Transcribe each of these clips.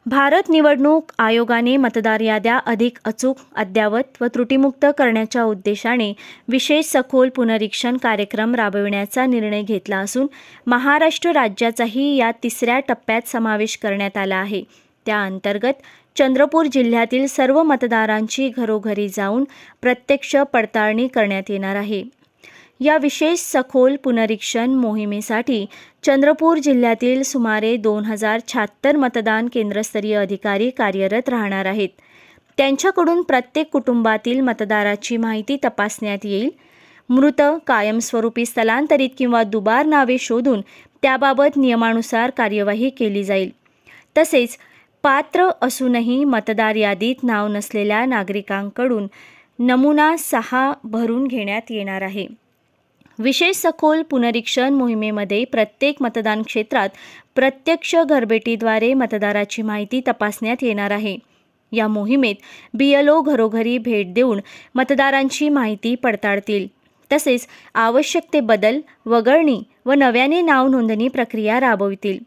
भारत निवडणूक आयोगाने मतदार याद्या अधिक अचूक, अद्ययावत व त्रुटीमुक्त करण्याच्या उद्देशाने विशेष सखोल पुनरीक्षण कार्यक्रम राबविण्याचा निर्णय घेतला असून महाराष्ट्र राज्याचाही या तिसऱ्या टप्प्यात समावेश करण्यात आला आहे। त्या अंतर्गत चंद्रपूर जिल्ह्यातील सर्व मतदारांची घरोघरी जाऊन प्रत्यक्ष पडताळणी करण्यात येणार आहे। या विशेष सखोल पुनरीक्षण मोहिमेसाठी चंद्रपूर जिल्ह्यातील सुमारे 2076 मतदान केंद्रस्तरीय अधिकारी कार्यरत राहणार आहेत। त्यांच्याकडून प्रत्येक कुटुंबातील मतदाराची माहिती तपासण्यात येईल। मृत, कायमस्वरूपी स्थलांतरित किंवा दुबार नावे शोधून त्याबाबत नियमानुसार कार्यवाही केली जाईल। तसेच पात्र असूनही मतदार यादीत नाव नसलेल्या नागरिकांकडून नमुना 6 भरून घेण्यात येणार आहे। विशेष सखोल पुनरीक्षण मोहिमेमध्ये प्रत्येक मतदान क्षेत्रात प्रत्यक्ष घरभेटीद्वारे मतदाराची माहिती तपासण्यात येणार आहे। या मोहिमेत BLO घरोघरी भेट देऊन मतदारांची माहिती पडताळतील। तसेच आवश्यक ते बदल, वगळणी व नव्याने नाव नोंदणी प्रक्रिया राबवितील।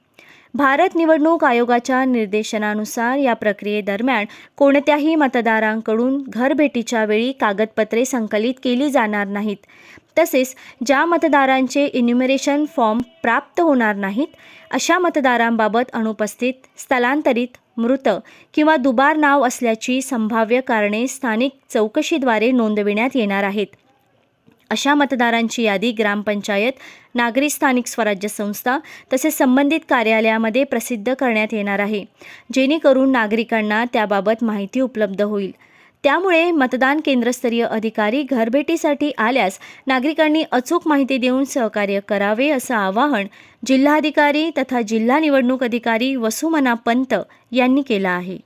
भारत निवडणूक आयोगाच्या निर्देशनानुसार या प्रक्रियेदरम्यान कोणत्याही मतदारांकडून घरभेटीच्या वेळी कागदपत्रे संकलित केली जाणार नाहीत। तसेच ज्या मतदारांचे इन्युमरेशन फॉर्म प्राप्त होणार नाहीत, अशा मतदारांबाबत अनुपस्थित, स्थलांतरित, मृत किंवा दुबार नाव असल्याची संभाव्य कारणे स्थानिक चौकशीद्वारे नोंदविण्यात येणार आहेत। अशा मतदारांची यादी ग्रामपंचायत, नागरी स्थानिक स्वराज्य संस्था तसेच संबंधित कार्यालयामध्ये प्रसिद्ध करण्यात येणार आहे, जेणेकरून नागरिकांना त्याबाबत माहिती उपलब्ध होईल। त्यामुळे मतदान केंद्रस्तरीय अधिकारी घरभेटीसाठी आल्यास नागरिकांनी अचूक माहिती देऊन सहकार्य करावे, असं आवाहन जिल्हाधिकारी तथा जिल्हा निवडणूक अधिकारी वसुमना पंत यांनी केलं आहे।